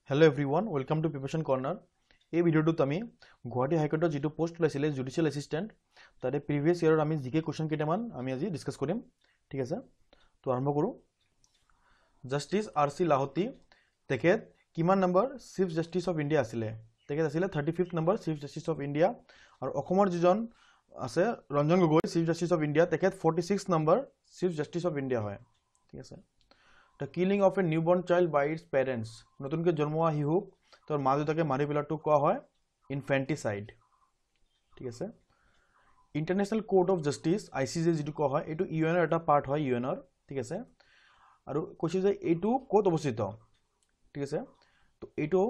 Hello everyone, welcome to Preparation Corner. এই ভিডিওটোত আমি গুৱাহাটী হাইকোৰ্টৰ যিটো পোষ্ট ওলাইছিলে জুডিচিয়েল এসিস্টেন্ট তাতে প্ৰিভিয়াস ইয়াৰৰ আমি জিকে কোৱেশ্চন কেইটামান আমি আজি ডিসকাস কৰিম ঠিক আছে তো আৰম্ভ কৰো জাস্টিস আৰসি লাহোটি তেখেত কিমান number chief justice of India আছিলে তেখেত আছিলে 35th number chief justice of India আৰু অসমৰ যিজন আছে Ranjan Gogoi chief justice of India তেখেত 46th number chief justice of India হয় ঠিক আছে The killing of a newborn child by its parents. নতুনকৈ জন্ম হোৱা শিশুক তোৰ মা দেউতাকে মাৰি পেলাটো কোৱা হয় ইনফেন্টিসাইড ঠিক আছে international court of justice ICJ যেটো কোৱা হয় এটো ইউএনৰ এটা পাৰ্ট হয় ইউএনৰ ঠিক আছে আৰু কৈছে যে এটো কোত অৱস্থিত ঠিক আছে তো এটো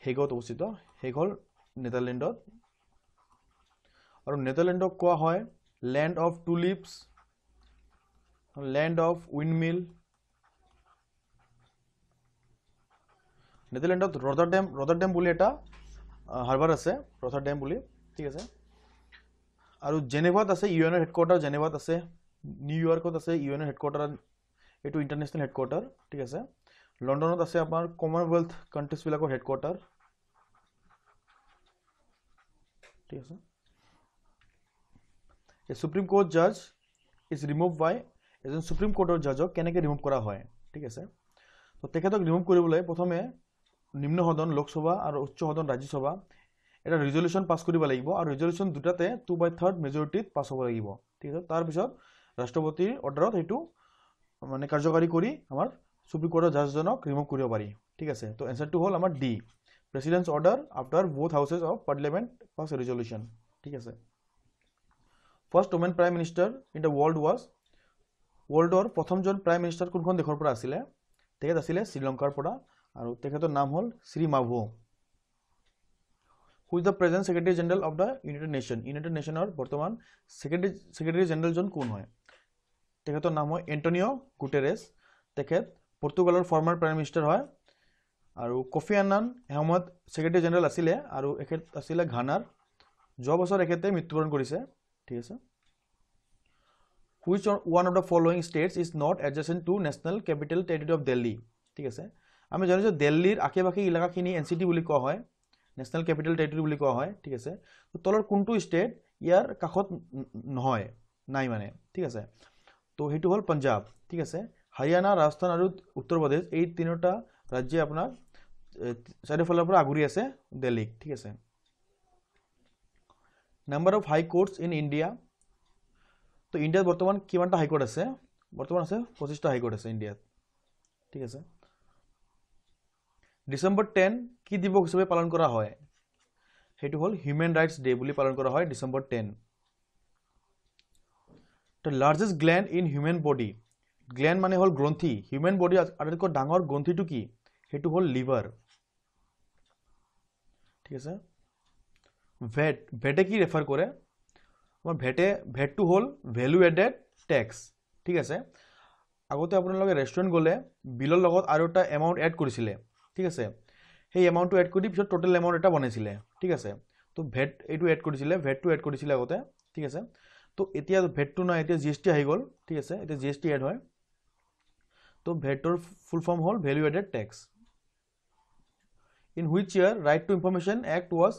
হেগত অৱস্থিত হেগ হল নেদাৰল্যান্ডত আৰু নেদাৰল্যান্ডক কোৱা হয় land of tulips land of windmill নেদাৰল্যান্ডত ৰটাৰডাম বুলি এটা হাৰবাৰ আছে ৰটাৰডাম বুলি ঠিক আছে আৰু জেনেভাত আছে ইউএনৰ হেডকোৱাৰ্টাৰ জেনেভাত আছে নিউয়ৰ্কত আছে ইউএনৰ হেডকোৱাৰ্টাৰ এটো ইন্টাৰনেশ্যনেল হেডকোৱাৰ্টাৰ ঠিক আছে লণ্ডনত আছে আপোনাৰ কমনৱেলথ কান্ট্ৰিজ বিলাকৰ হেডকোৱাৰ্টাৰ ঠিক আছে এ সুপ্ৰিম কোৰ্ট জাজ ইজ ৰিমুভ বাই এজন সুপ্ৰিম কোৰ্টৰ জাজক কেনেকৈ ৰিমুভ কৰা হয় ঠিক আছে তো তেখেতক ৰিমুভ কৰিবলৈ প্ৰথমে নিম্ন সদন লোকসভা আৰু উচ্চ সদন ৰাজ্যসভা এটা ৰিজলিউশন পাস কৰিব লাগিব আৰু ৰিজলিউশন দুটাতে 2/3 মেজৰিটিত পাস হ'ব লাগিব ঠিক আছে তাৰ পিছত ৰাষ্ট্ৰপতিৰ অৰ্ডাৰত হেতু মানে কাৰ্যকাৰী কৰি আমাৰ সুপ্ৰিম কোৰ্টৰ জাজজনক ৰিমুভ কৰিব পাৰি ঠিক আছে তো এনসাৰটো হল আমাৰ the president's order after both houses of parliament pass a resolution ঠিক আছে first women prime minister in the ৱৰ্ল্ডৰ প্ৰথমজন প্ৰাইম মিনিষ্টাৰ কোনখন দেশৰ পৰা আছিল তেখেত আছিল শ্ৰীলংকাৰ পৰা আৰু তেখেতৰ নাম হল Shri মাভো who is the present secretary general of the united nationৰ বৰ্তমান secretary general জন কোন হয় তেখেতৰ নাম হয় এন্টোনিও গুটেৰেছ তেখেত পৰ্তুগালৰ ফৰ্মাৰ প্ৰাইম মিনিষ্টাৰ হয় আৰু Kofi Annan Ahmad secretary general আছিল আৰু এখেত আছিল ঘানাৰ যোৱা বছৰ এখেতে মৃত্যুবৰণ কৰিছে ঠিক আছে which one of the following states is not adjacent to national capital territory of delhi ঠিক আছে আমি জানো যে দিল্লীৰ আশেপাশে ইলাকাখিনি এনসিটি বুলি কোৱা হয় ন্যাশনাল ক্যাপিটাল টেৰিটৰি বুলি কোৱা হয় ঠিক আছে তো তলৰ কোনটো ষ্টেট ইয়াৰ কাখত নহয় নাই মানে ঠিক আছে তো হেতু হল পাঞ্জাব ঠিক আছে হাৰিয়ানা ৰাজস্থান আৰু উত্তৰ প্ৰদেশ এই তিনিটা ৰাজ্য আপোনাৰ চাৰিফালৰ পৰা আগুৰি আছে দিল্লীক ঠিক আছে number of high courts in India তো ইণ্ডিয়াত বৰ্তমান কিমানটা হাই কোৰ্ট আছে বৰ্তমান আছে 25টা হাই কোৰ্ট আছে ইণ্ডিয়াত ঠিক আছে ডিসেম্বৰ 10 কি দিবস হিচাপে পালন কৰা হয় হেতু হল হিউম্যান ৰাইটস ডে বুলি পালন কৰা হয় December 10 the largest gland in human body gland মানে হল গ্ৰন্থি হিউম্যান বডি আটাইতকৈ ডাঙৰ গ্ৰন্থিটো কি হেতু হল লিভাৰ ঠিক আছে ভেটে কি ৰেফাৰ কৰে আমাৰ ভেটটো হল ভ্যালু এডেড ট্যাক্স ঠিক আছে আগতে আপোনালোকে ৰেষ্টুৰেন্ট গলে বিলৰ লগত আৰু এটা এমাউন্ট এড কৰিছিলে ঠিক আছে সেই এমাউন্টটো এড কৰি পিছত টোটাল এমাউন্ট এটা বনাইছিলে ঠিক আছে তো ভেট এটো এড কৰিছিলে ভেটটো এড কৰিছিলে আগতে ঠিক আছে তো এতিয়া ভেটটো না এতিয়া জিএসটি আহি গল ঠিক আছে এতিয়া জিএসটি এড হয় তো ভেটৰ ফুল ফর্ম হল value added tax in which year right to information act was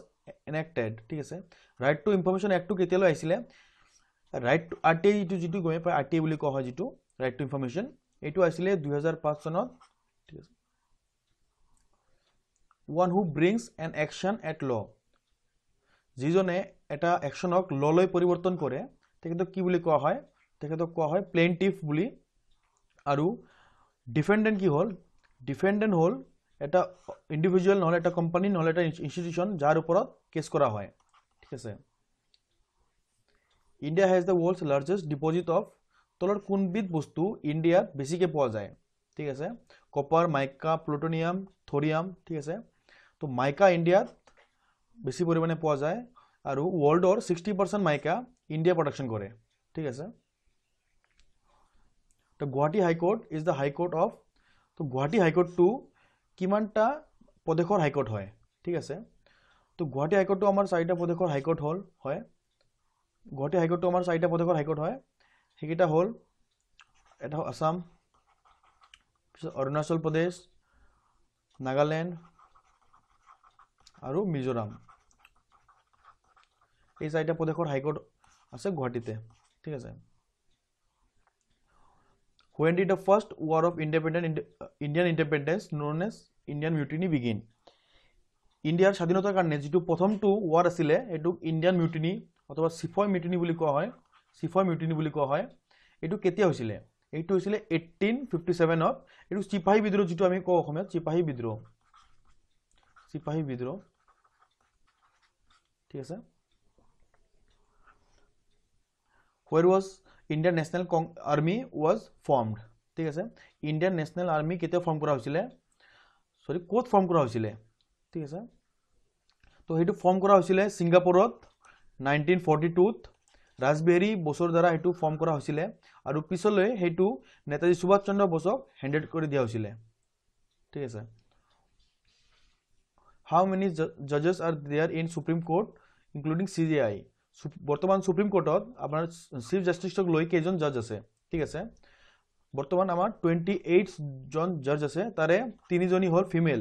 enacted ঠিক আছে রাইট টু ইনফরমেশন অ্যাক্টটো কেতিয়ালৈ আহিছিলে রাইট টু আরটিআই যেটো গমে পায় আরটিআই বুলি কোৱা হয় যেটো রাইট টু ইনফরমেশন এটো আহিছিলে 2005 চনত ঠিক আছে one who brings an action at law যিজনে এটা অ্যাকশনক ললৈ পৰিৱৰ্তন কৰে তেখেতক কি বুলি কোৱা হয় তেখেতক কোৱা হয় প্লেইনটিফ বুলি আৰু ডিফেন্ডেন্ট কি হল ডিফেন্ডেন্ট হল এটা ইন্ডিভিজুয়াল নহলে এটা কোম্পানী নহলে এটা ইনস্টিটিউশন যাৰ ওপৰত কেস কৰা হয় ঠিক আছে India has the world's largest deposit of তলৰ কোনবিধ বস্তু ইন্ডিয়াত বেছিকৈ পোৱা যায় ঠিক আছে কপাৰ মাইকা প্লুটোনিয়াম থোৰিয়াম ঠিক আছে তো মাইকা ইন্ডিয়াত বেছি পৰিমাণে পোৱা যায় আৰু ওয়াৰ্ল্ডৰ 60% মাইকা ইন্ডিয়া প্ৰডাকশন কৰে ঠিক আছে তো Guwahati high court is the high court of তো গুৱাহাটী হাইকোৰ্টটো কিমানটা প্ৰদেশৰ হাইকোৰ্ট হয় ঠিক আছে তো গুৱাহাটী হাইকোৰ্টটো আমাৰ 4টা প্ৰদেশৰ হাইকোৰ্ট হল হয় গুৱাহাটী হাইকোৰ্টটো আমাৰ 4টা প্ৰদেশৰ হাইকোৰ্ট হয় হেকিটা হল এটা আসাম অৰুণাচল প্ৰদেশ নাগালেণ্ড আৰু মিজোৰাম এই চাৰিটা প্ৰদেশৰ হাইকোৰ্ট আছে গুৱাহাটীতে ঠিক আছে When did the first war of Indian independence known as Indian Mutiny begin? ইণ্ডিয়াৰ স্বাধীনতাৰ কাৰণে যেটো প্ৰথমটো war আছিলে এটো ইণ্ডিয়ান মিউটিনি অথবা সিফয় মিউটিনি বুলি কোৱা হয় সিফয় মিউটিনি বুলি কোৱা হয় এটো কেতিয়া হৈছিলে এইটো হৈছিলে 1857 ত এটো চিপাহী বিদ্ৰোহ যেটো আমি কওঁ অসমীয়াত চিপাহী বিদ্ৰোহ ঠিক আছে Where was Indian National Army was formed ঠিক আছে Indian National Army কেতিয়া ফর্ম করা হয়েছিল সরি কোত ফর্ম করা হয়েছিল ঠিক আছে তো হেতু ফর্ম করা হয়েছিল সিঙ্গাপুরত 1942 ত রাজবিহারী বসুর দ্বারা হেতু ফর্ম করা হয়েছিল আর পিছলৈ হেতু নেতাজী সুভাষ চন্দ্র বসুক হ্যান্ডেড করে দিয়া হয়েছিল ঠিক আছে How many judges are there in Supreme Court including CJI বর্তমান সুপ্রিম কোর্টত আপনার চিফ জাস্টিসক লৈ কেজন জাজ আছে ঠিক আছে বর্তমান আমার 28 জন জাজ আছে তারে তিনিজনী হল ফিমেল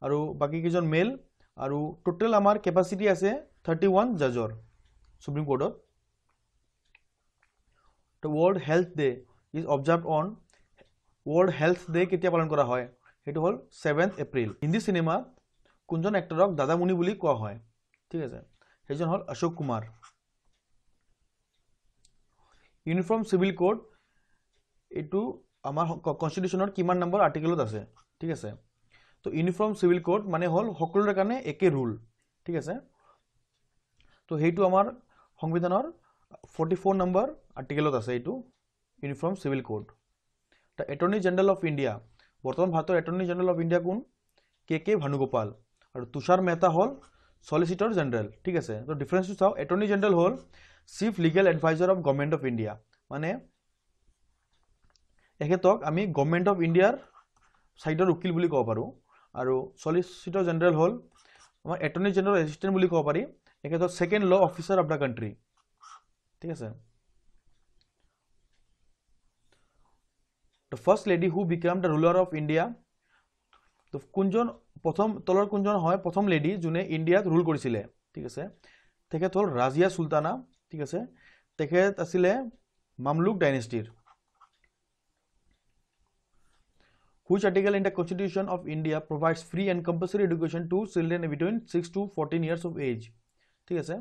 আৰু বাকি কেজন মেল আৰু টোটাল আমাৰ ক্যাপাসিটি আছে 31 জাজৰ supreme কোর্টত The World Health Day is observed on World Health Day কেতিয়া পালন কৰা হয় হেতু হল 7th এপ্ৰিল হিন্দি সিনেমা কোনজন এক্টৰক দাদামুনি বুলি কোৱা হয় ঠিক আছে হেজন হল Ashok Kumar uniform civil code এটু আমাৰ কনস্টিটিউশনৰ কিমান নম্বৰ আৰ্টিকেলত আছে ঠিক আছে তো ইউনিফৰ্ম সিভিল কোড মানে হল সকলোৰে কাৰণে একে ৰুল ঠিক আছে তো হেইটো আমাৰ সংবিধানৰ 44 নম্বৰ আৰ্টিকেলত আছে এটু ইউনিফৰ্ম সিভিল কোড তা এটৰ্নি জেনাৰেল অফ ইন্ডিয়া বৰ্তমান ভাৰতৰ এটৰ্নি জেনাৰেল অফ ইন্ডিয়া কোন কে ভানুগোপাল আৰু তুষাৰ মেহতা হল সলিসিটর জেনারেল ঠিক আছে তো ডিফারেন্স চাও attorney general hall chief legal adviser of government of India মানে এখেতক আমি গভর্নমেন্ট অফ ইন্ডিয়াৰ সাইডৰ উকিল বুলি কব পাৰো আৰু সলিসিটৰ জেনাৰেল হল আমাৰ এটৰ্নি জেনাৰেল অ্যাসিস্ট্যান্ট বুলি কব পাৰি এখেতক second law officer of the country ঠিক আছে The first lady who became the ruler of India তো কোনজন প্রথম তলৰ কোনজন হয় প্ৰথম লেডি যোনে ইন্ডিয়াত ৰুল কৰিছিলে ঠিক আছে তেখেত হল ৰাজিয়া সুলতানা ঠিক আছে তেখেত আছিল Mamluk ডাইনেষ্টিৰ Which article in the Constitution of India provides free and compulsory education to children between 6 to 14 years of age ঠিক আছে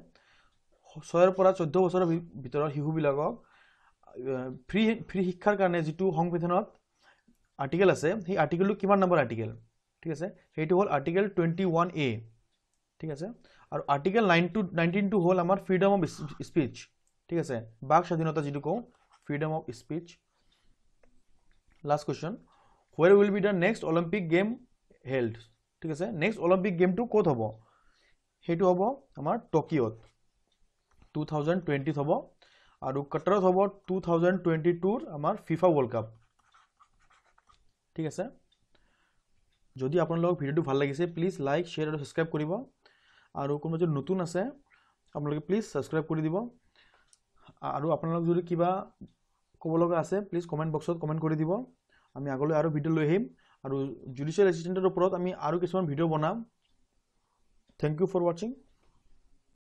6 পৰা 14 বছৰৰ ভিতৰৰ শিশুবিলাকক ফ্ৰি শিক্ষাৰ কাৰণে যেটো সংবিধানত আৰ্টিকেল আছে সেই আৰ্টিকেলটো কিমান নম্বৰ আৰ্টিকেল ঠিক আছে হেইটো হল আৰ্টিকেল 21A ঠিক আছে আৰু আৰ্টিকেল 19 টু হল আমাৰ ফ্রিডম অফ স্পিচ ঠিক আছে বাক স্বাধীনতা যেটো কও freedom of speech last question Where will be the next Olympic game held ঠিক আছে নেক্সট অলিম্পিক গেমটো কোত হ'ব হেইটো হ'ব আমাৰ টকিঅত 2020 হ'ব আৰু কাটাৰত হ'ব 2022 আমাৰ ফিফা ওয়ার্ল্ড কাপ ঠিক আছে যদি আপোনালোক ভিডিওটো ভাল লাগিছে প্লিজ লাইক শেয়ার আৰু সাবস্ক্ৰাইব কৰিব আৰু কোনোবা যদি নতুন আছে আপোনালোকে প্লিজ সাবস্ক্ৰাইব কৰি দিব আৰু আপোনালোক যদি কিবা ক'ব লগা আছে প্লিজ কমেন্ট বক্সত কমেন্ট কৰি দিব আমি আগলৈ আৰু ভিডিও লৈ আহিম আৰু জুডিশিয়াল এসিস্ট্যান্টৰ ওপৰত আমি আৰু কিছুমান ভিডিও বনাম থ্যাংক ইউ ফৰ ওয়াচিং